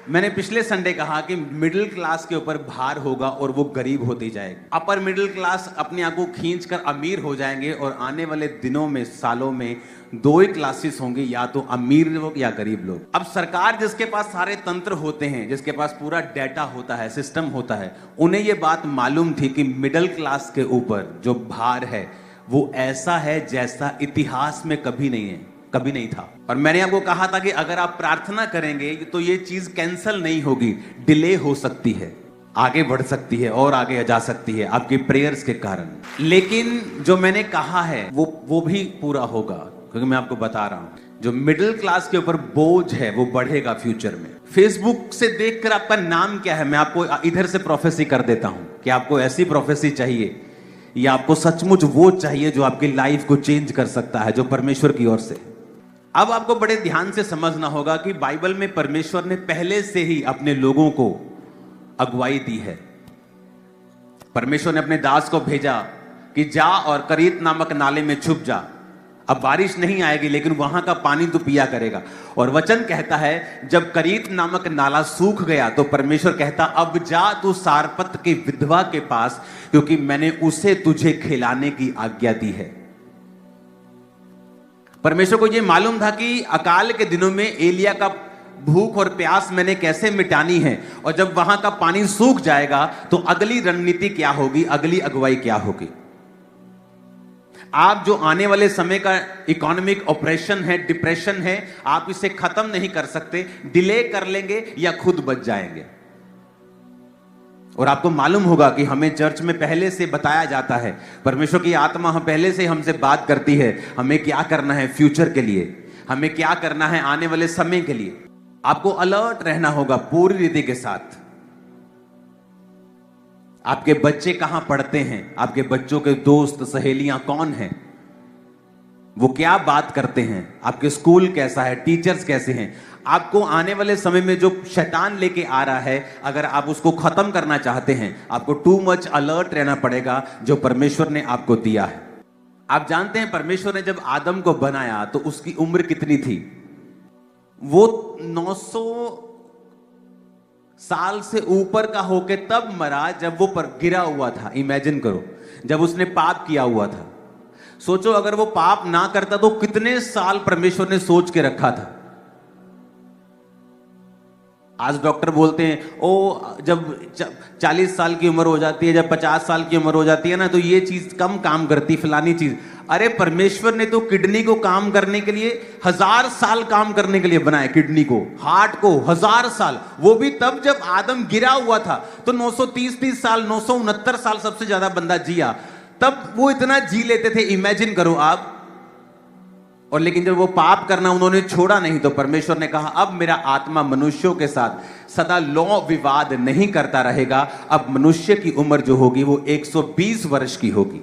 मैंने पिछले संडे कहा कि मिडिल क्लास के ऊपर भार होगा और वो गरीब होती जाएगी। अपर मिडिल क्लास अपने आप को खींचकर अमीर हो जाएंगे और आने वाले दिनों में, सालों में दो ही क्लासेस होंगी, या तो अमीर लोग या गरीब लोग। अब सरकार जिसके पास सारे तंत्र होते हैं, जिसके पास पूरा डेटा होता है, सिस्टम होता है, उन्हें ये बात मालूम थी कि मिडिल क्लास के ऊपर जो भार है वो ऐसा है जैसा इतिहास में कभी नहीं था। और मैंने आपको कहा था कि अगर आप प्रार्थना करेंगे तो ये चीज कैंसिल नहीं होगी, डिले हो सकती है, आगे बढ़ सकती है और आगे जा सकती है आपके प्रेयर्स के कारण। लेकिन जो मैंने कहा है वो भी पूरा होगा, क्योंकि मैं आपको बता रहा हूं जो मिडिल क्लास के ऊपर बोझ है वो बढ़ेगा फ्यूचर में। फेसबुक से देखकर आपका नाम क्या है, मैं आपको इधर से प्रोफेसी कर देता हूं कि आपको ऐसी प्रोफेसी चाहिए या आपको सचमुच वो चाहिए जो आपकी लाइफ को चेंज कर सकता है, जो परमेश्वर की ओर से। अब आपको बड़े ध्यान से समझना होगा कि बाइबल में परमेश्वर ने पहले से ही अपने लोगों को अगुवाई दी है। परमेश्वर ने अपने दास को भेजा कि जा और करीत नामक नाले में छुप जा। अब बारिश नहीं आएगी लेकिन वहां का पानी तू पिया करेगा। और वचन कहता है जब करीत नामक नाला सूख गया तो परमेश्वर कहता अब जा तू सारपत की विधवा के पास, क्योंकि मैंने उसे तुझे खिलाने की आज्ञा दी है। परमेश्वर को यह मालूम था कि अकाल के दिनों में एलिया का भूख और प्यास मैंने कैसे मिटानी है, और जब वहां का पानी सूख जाएगा तो अगली रणनीति क्या होगी, अगली अगुवाई क्या होगी। आप जो आने वाले समय का इकोनॉमिक ऑपरेशन है, डिप्रेशन है, आप इसे खत्म नहीं कर सकते, डिले कर लेंगे या खुद बच जाएंगे। और आपको मालूम होगा कि हमें चर्च में पहले से बताया जाता है, परमेश्वर की आत्मा हम पहले से हमसे बात करती है हमें क्या करना है फ्यूचर के लिए, हमें क्या करना है आने वाले समय के लिए। आपको अलर्ट रहना होगा पूरी रीति के साथ। आपके बच्चे कहां पढ़ते हैं, आपके बच्चों के दोस्त सहेलियां कौन हैं, वो क्या बात करते हैं, आपके स्कूल कैसा है, टीचर्स कैसे हैं। आपको आने वाले समय में जो शैतान लेके आ रहा है, अगर आप उसको खत्म करना चाहते हैं, आपको टू मच अलर्ट रहना पड़ेगा जो परमेश्वर ने आपको दिया है। आप जानते हैं परमेश्वर ने जब आदम को बनाया तो उसकी उम्र कितनी थी? वो 900 साल से ऊपर का होके तब मरा जब वो पर गिरा हुआ था। इमेजिन करो, जब उसने पाप किया हुआ था। सोचो अगर वो पाप ना करता तो कितने साल परमेश्वर ने सोच के रखा था। आज डॉक्टर बोलते हैं ओ जब 40 साल की उम्र हो जाती है, जब 50 साल की उम्र हो जाती है ना, तो ये चीज कम काम करती, फलानी चीज। अरे परमेश्वर ने तो किडनी को काम करने के लिए 1000 साल काम करने के लिए बनाया, किडनी को, हार्ट को 1000 साल। वो भी तब जब आदम गिरा हुआ था तो 930 साल, 969 साल सबसे ज्यादा बंदा जिया, तब वो इतना जी लेते थे। इमेजिन करो आप। और लेकिन जब वो पाप करना उन्होंने छोड़ा नहीं तो परमेश्वर ने कहा अब मेरा आत्मा मनुष्यों के साथ सदा लौ विवाद नहीं करता रहेगा। अब मनुष्य की उम्र जो होगी वो 120 वर्ष की होगी।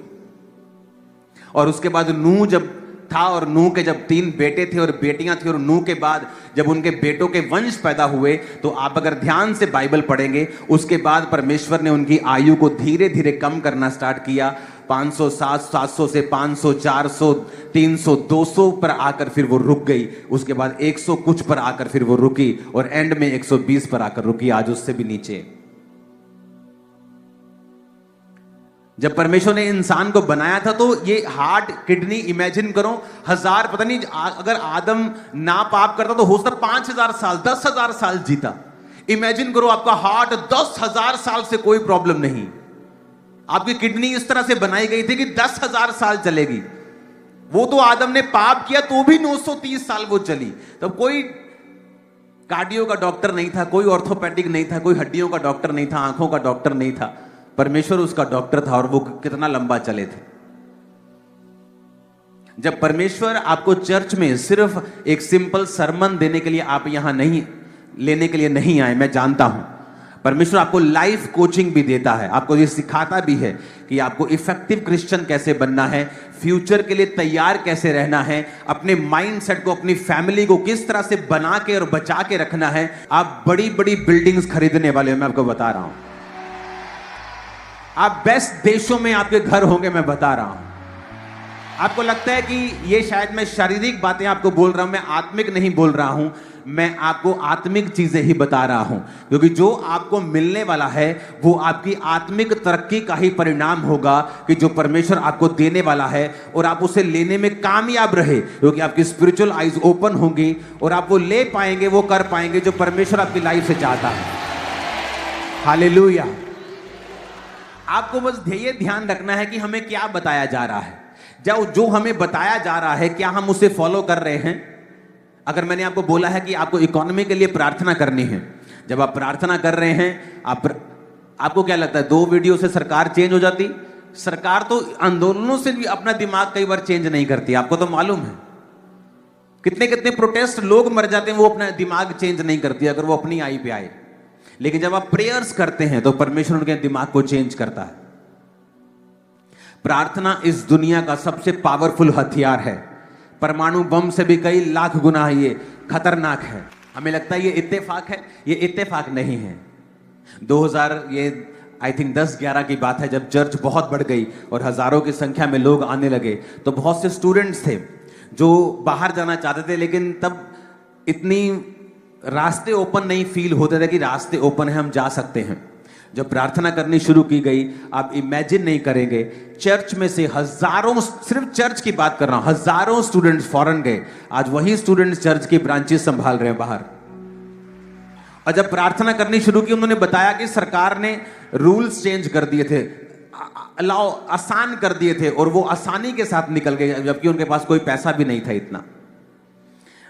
और उसके बाद नूह जब था, और नूह के जब 3 बेटे थे और बेटियां थी, और नूह के बाद जब उनके बेटों के वंश पैदा हुए, तो आप अगर ध्यान से बाइबल पढ़ेंगे, उसके बाद परमेश्वर ने उनकी आयु को धीरे धीरे कम करना स्टार्ट किया। 500, 700 से 500, 400, 300, 200 पर आकर फिर वो रुक गई। उसके बाद 100 कुछ पर आकर फिर वो रुकी, और एंड में 120 पर आकर रुकी, आज उससे भी नीचे। जब परमेश्वर ने इंसान को बनाया था तो ये हार्ट, किडनी, इमेजिन करो 1000, पता नहीं अगर आदम ना पाप करता तो हो सकता 5000 साल, 10,000 साल जीता। इमेजिन करो आपका हार्ट 10,000 साल से कोई प्रॉब्लम नहीं। आपकी किडनी इस तरह से बनाई गई थी कि 10,000 साल चलेगी। वो तो आदम ने पाप किया तो भी 930 साल वो चली। तब कोई कार्डियो का डॉक्टर नहीं था, कोई ऑर्थोपेडिक नहीं था, कोई हड्डियों का डॉक्टर नहीं था, आंखों का डॉक्टर नहीं था। परमेश्वर उसका डॉक्टर था और वो कितना लंबा चले थे। जब परमेश्वर आपको चर्च में सिर्फ एक सिंपल सरमन देने के लिए आप यहां नहीं लेने के लिए नहीं आए, मैं जानता हूं परमेश्वर आपको लाइफ कोचिंग भी देता है, आपको ये सिखाता भी है कि आपको इफेक्टिव क्रिश्चियन कैसे बनना है, फ्यूचर के लिए तैयार कैसे रहना है, अपने माइंडसेट को, अपनी फैमिली को किस तरह से बना के और बचा के रखना है। आप बड़ी बड़ी बिल्डिंग्स खरीदने वाले हो, मैं आपको बता रहा हूं। आप बेस्ट देशों में आपके घर होंगे, मैं बता रहा हूं। आपको लगता है कि ये शायद मैं शारीरिक बातें आपको बोल रहा हूं, मैं आत्मिक नहीं बोल रहा हूं। मैं आपको आत्मिक चीजें ही बता रहा हूं, क्योंकि जो आपको मिलने वाला है वो आपकी आत्मिक तरक्की का ही परिणाम होगा कि जो परमेश्वर आपको देने वाला है, और आप उसे लेने में कामयाब रहे, क्योंकि आपकी स्पिरिचुअल आईज ओपन होंगी और आप वो ले पाएंगे, वो कर पाएंगे जो परमेश्वर आपकी लाइफ से चाहता है। हालेलुया। आपको बस ये ध्यान रखना है कि हमें क्या बताया जा रहा है, जो हमें बताया जा रहा है क्या हम उसे फॉलो कर रहे हैं। अगर मैंने आपको बोला है कि आपको इकोनॉमी के लिए प्रार्थना करनी है, जब आप प्रार्थना कर रहे हैं, आपको क्या लगता है 2 वीडियो से सरकार चेंज हो जाती? सरकार तो आंदोलनों से भी अपना दिमाग कई बार चेंज नहीं करती, आपको तो मालूम है। कितने कितने प्रोटेस्ट लोग मर जाते हैं, वो अपना दिमाग चेंज नहीं करती अगर वो अपनी आई पे आए। लेकिन जब आप प्रेयर्स करते हैं तो परमेश्वर उनके दिमाग को चेंज करता है। प्रार्थना इस दुनिया का सबसे पावरफुल हथियार है। परमाणु बम से भी कई लाख गुना ये खतरनाक है। हमें लगता है ये इत्तेफाक है, ये इत्तेफाक नहीं है। 2000 ये आई थिंक 10-11 की बात है, जब चर्च बहुत बढ़ गई और हजारों की संख्या में लोग आने लगे, तो बहुत से स्टूडेंट्स थे जो बाहर जाना चाहते थे, लेकिन तब इतनी रास्ते ओपन नहीं फील होते थे कि रास्ते ओपन है, हम जा सकते हैं। जब प्रार्थना करनी शुरू की गई, आप इमेजिन नहीं करेंगे, चर्च में से हजारों, सिर्फ चर्च की बात कर रहा हूं, हजारों स्टूडेंट्स फॉरेन गए। आज वही स्टूडेंट्स चर्च की ब्रांचेस संभाल रहे हैं बाहर। और जब प्रार्थना करनी शुरू की, उन्होंने बताया कि सरकार ने रूल्स चेंज कर दिए थे, अलाउ आसान कर दिए थे, और वो आसानी के साथ निकल गए, जबकि उनके पास कोई पैसा भी नहीं था इतना।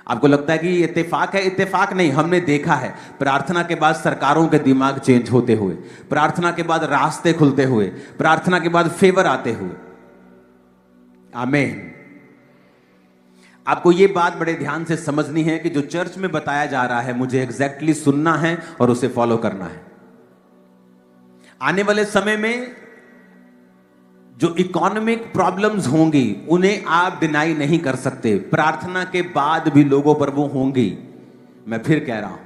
आपको लगता है कि इत्तेफाक है? इत्तेफाक नहीं। हमने देखा है प्रार्थना के बाद सरकारों के दिमाग चेंज होते हुए, प्रार्थना के बाद रास्ते खुलते हुए, प्रार्थना के बाद फेवर आते हुए। आमीन। आपको यह बात बड़े ध्यान से समझनी है कि जो चर्च में बताया जा रहा है, मुझे एग्जैक्टली सुनना है और उसे फॉलो करना है। आने वाले समय में जो इकोनॉमिक प्रॉब्लम्स होंगी, उन्हें आप डिनाई नहीं कर सकते। प्रार्थना के बाद भी लोगों पर वो होंगी, मैं फिर कह रहा हूं।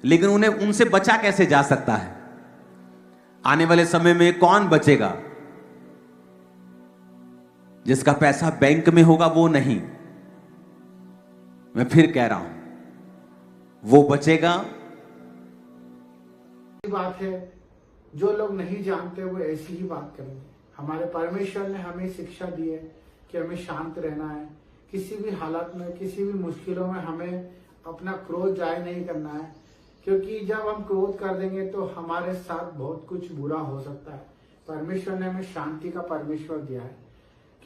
लेकिन उन्हें उनसे बचा कैसे जा सकता है? आने वाले समय में कौन बचेगा? जिसका पैसा बैंक में होगा वो नहीं, मैं फिर कह रहा हूं, वो बचेगा। बात है, जो लोग नहीं जानते वो ऐसी ही बात करेंगे। हमारे परमेश्वर ने हमें शिक्षा दी है कि हमें शांत रहना है, किसी भी हालत में, किसी भी मुश्किलों में हमें अपना क्रोध जाहिर नहीं करना है, क्योंकि जब हम क्रोध कर देंगे तो हमारे साथ बहुत कुछ बुरा हो सकता है। परमेश्वर ने हमें शांति का परमेश्वर दिया है,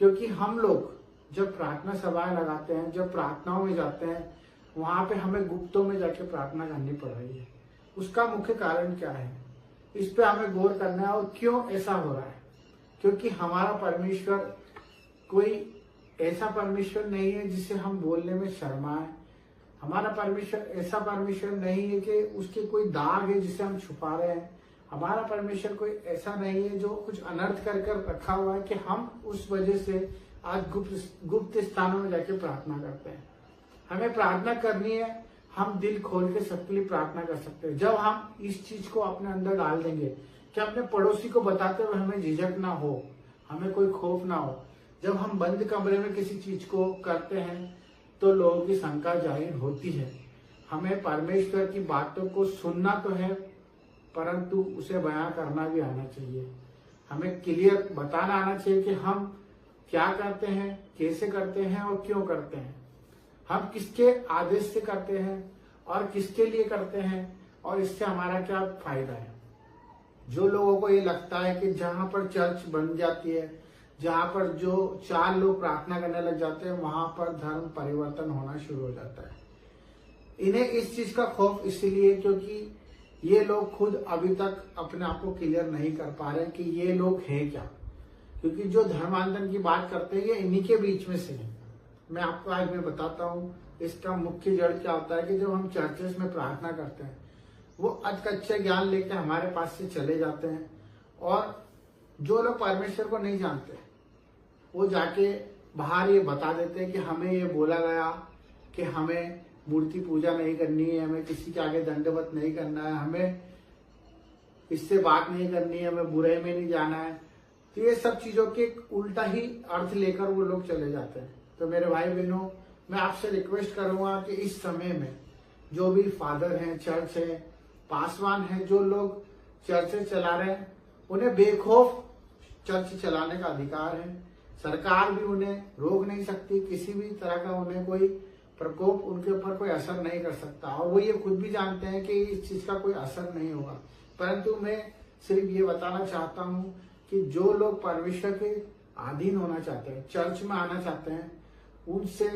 क्योंकि हम लोग जब प्रार्थना सभाएं लगाते हैं, जब प्रार्थनाओं में जाते हैं, वहां पे हमें गुप्तों में जाके प्रार्थना करनी पड़ रही है। उसका मुख्य कारण क्या है, इस पे हमें गौर करना है। और क्यों ऐसा हो रहा है? क्योंकि हमारा परमेश्वर कोई ऐसा परमेश्वर नहीं है जिसे हम बोलने में शर्माएं। हमारा परमेश्वर ऐसा परमेश्वर नहीं है कि उसके कोई दाग है जिसे हम छुपा रहे हैं। हमारा परमेश्वर कोई ऐसा नहीं है जो कुछ अनर्थ कर कर रखा हुआ है कि हम उस वजह से आज गुप्त स्थानों में जाके प्रार्थना करते हैं। हमें प्रार्थना करनी है, हम दिल खोल के सबके लिए प्रार्थना कर सकते हैं। जब हम इस चीज को अपने अंदर डाल देंगे कि अपने पड़ोसी को बताते हुए हमें झिझक ना हो, हमें कोई खौफ ना हो। जब हम बंद कमरे में किसी चीज को करते हैं तो लोगों की शंका जाहिर होती है। हमें परमेश्वर की बातों को सुनना तो है, परंतु उसे बयां करना भी आना चाहिए। हमें क्लियर बताना आना चाहिए कि हम क्या करते हैं, कैसे करते हैं और क्यों करते हैं। हम किसके आदेश से करते हैं और किसके लिए करते हैं, और इससे हमारा क्या फायदा है। जो लोगों को ये लगता है कि जहां पर चर्च बन जाती है, जहां पर जो 4 लोग प्रार्थना करने लग जाते हैं, वहां पर धर्म परिवर्तन होना शुरू हो जाता है। इन्हें इस चीज का खौफ इसलिए क्योंकि ये लोग खुद अभी तक अपने आप को क्लियर नहीं कर पा रहे कि ये लोग हैं क्या। क्योंकि जो धर्मांतरण की बात करते हैं ये इन्हीं के बीच में से है। मैं आपको आज मैं बताता हूँ इसका मुख्य जड़ क्या होता है कि जब हम चर्चेस में प्रार्थना करते हैं, वो अधकच्चे ज्ञान लेकर हमारे पास से चले जाते हैं, और जो लोग परमेश्वर को नहीं जानते वो जाके बाहर ये बता देते हैं कि हमें ये बोला गया कि हमें मूर्ति पूजा नहीं करनी है, हमें किसी के आगे दंडवत नहीं करना है, हमें इससे बात नहीं करनी है, हमें बुराई में नहीं जाना है। तो ये सब चीजों के उल्टा ही अर्थ लेकर वो लोग चले जाते हैं। तो मेरे भाई बहनों, मैं आपसे रिक्वेस्ट करूंगा कि इस समय में जो भी फादर हैं, चर्च है, पासवान है, जो लोग चर्च चला रहे हैं, उन्हें बेखौफ चर्च चलाने का अधिकार है। सरकार भी उन्हें रोक नहीं सकती, किसी भी तरह का उन्हें कोई प्रकोप उनके ऊपर कोई असर नहीं कर सकता, और वो ये खुद भी जानते हैं कि इस चीज का कोई असर नहीं होगा। परंतु मैं सिर्फ ये बताना चाहता हूँ कि जो लोग परमेश्वर के अधीन होना चाहते हैं, चर्च में आना चाहते हैं, उनसे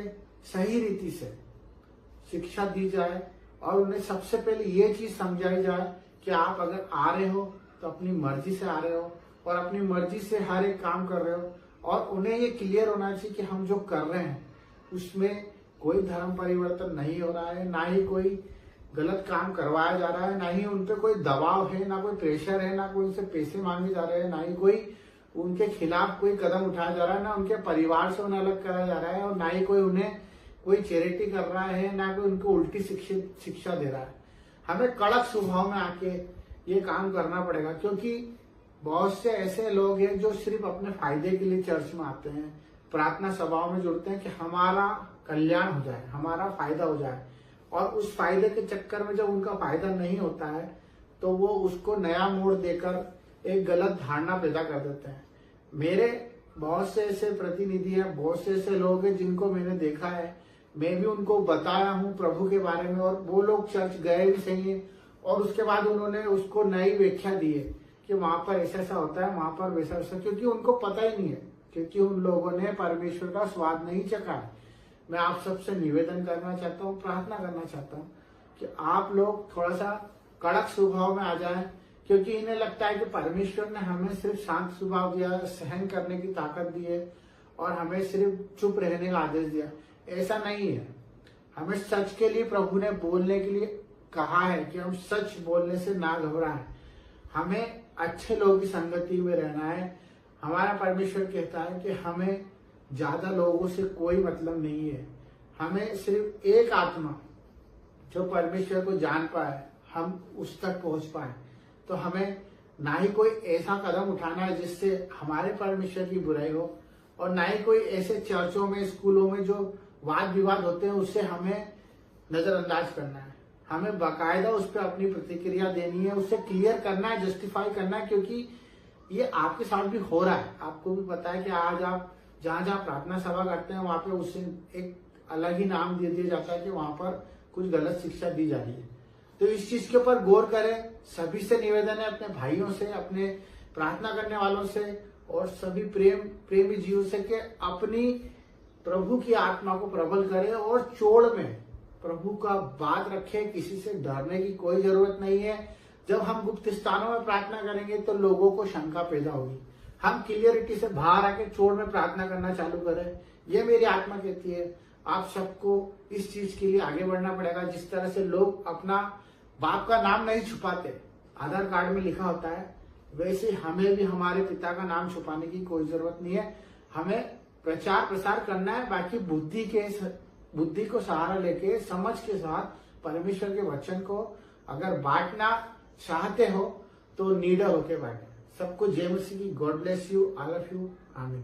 सही रीति से शिक्षा दी जाए और उन्हें सबसे पहले ये चीज समझाई जाए कि आप अगर आ रहे हो तो अपनी मर्जी से आ रहे हो और अपनी मर्जी से हर एक काम कर रहे हो, और उन्हें ये क्लियर होना चाहिए कि हम जो कर रहे हैं उसमें कोई धर्म परिवर्तन नहीं हो रहा है, ना ही कोई गलत काम करवाया जा रहा है, ना ही उन पे कोई दबाव है, ना कोई प्रेशर है, ना कोई उनसे पैसे मांगे जा रहे हैं, ना ही कोई उनके खिलाफ कोई कदम उठाया जा रहा है, ना उनके परिवार से उन्हें अलग कराया जा रहा है, और ना ही कोई उन्हें कोई चैरिटी कर रहा है, ना कोई उनको उल्टी शिक्षा दे रहा है। हमें कड़क स्वभाव में आके ये काम करना पड़ेगा, क्योंकि बहुत से ऐसे लोग हैं जो सिर्फ अपने फायदे के लिए चर्च में आते हैं, प्रार्थना सभाओं में जुड़ते हैं कि हमारा कल्याण हो जाए, हमारा फायदा हो जाए, और उस फायदे के चक्कर में जब उनका फायदा नहीं होता है तो वो उसको नया मोड़ देकर एक गलत धारणा पैदा कर देते हैं। मेरे बहुत से ऐसे प्रतिनिधि हैं, बहुत से ऐसे लोग हैं जिनको मैंने देखा है, मैं भी उनको बताया हूँ प्रभु के बारे में, और वो लोग चर्च गए भी सही है और उसके बाद उन्होंने उसको नई व्याख्या दी है कि वहां पर ऐसा ऐसा होता है, वहां पर वैसा वैसा, क्योंकि उनको पता ही नहीं है, क्योंकि उन लोगों ने परमेश्वर का स्वाद नहीं चखा है। मैं आप सबसे निवेदन करना चाहता हूँ, प्रार्थना करना चाहता हूँ कि आप लोग थोड़ा सा कड़क स्वभाव में आ जाएं, क्योंकि इन्हें लगता है कि परमेश्वर ने हमें सिर्फ शांत स्वभाव दिया, सहन करने की ताकत दी है और हमें सिर्फ चुप रहने का आदेश दिया। ऐसा नहीं है। हमें सच के लिए प्रभु ने बोलने के लिए कहा है कि हम सच बोलने से ना घबराएं। हमें अच्छे लोगों की संगति में रहना है। हमारा परमेश्वर कहता है कि हमें ज्यादा लोगों से कोई मतलब नहीं है। हमें सिर्फ एक आत्मा जो परमेश्वर को जान पाए, हम उस तक पहुंच पाए। तो हमें ना ही कोई ऐसा कदम उठाना है जिससे हमारे परमेश्वर की बुराई हो, और ना ही कोई ऐसे चर्चों में, स्कूलों में जो वाद विवाद होते हैं उससे हमें नजरअंदाज करना है। हमें बाकायदा उस पर अपनी प्रतिक्रिया देनी है, उससे क्लियर करना है, जस्टिफाई करना है, क्योंकि ये आपके साथ भी हो रहा है। आपको भी पता है कि आज आप जहाँ जहाँ प्रार्थना सभा करते हैं वहां पे उससे एक अलग ही नाम दे दिया जाता है कि वहां पर कुछ गलत शिक्षा दी जा रही है। तो इस चीज के ऊपर गौर करें। सभी से निवेदन है, अपने भाइयों से, अपने प्रार्थना करने वालों से और सभी प्रेमी जीवों से कि अपनी प्रभु की आत्मा को प्रबल करें और चोड़ में प्रभु का बात रखें। किसी से डरने की कोई जरूरत नहीं है। जब हम गुप्त स्थानों में प्रार्थना करेंगे तो लोगों को शंका पैदा होगी। हम क्लियरिटी से बाहर आके चोड़ में प्रार्थना करना चालू करें। ये मेरी आत्मा कहती है। आप सबको इस चीज के लिए आगे बढ़ना पड़ेगा। जिस तरह से लोग अपना बाप का नाम नहीं छुपाते, आधार कार्ड में लिखा होता है, वैसे हमें भी हमारे पिता का नाम छुपाने की कोई जरूरत नहीं है। हमें प्रचार प्रसार करना है। बाकी बुद्धि को सहारा लेके, समझ के साथ परमेश्वर के वचन को अगर बांटना चाहते हो तो निडर होके बांटे। सबको जय मसीह की। God bless you, I love you, आमीन।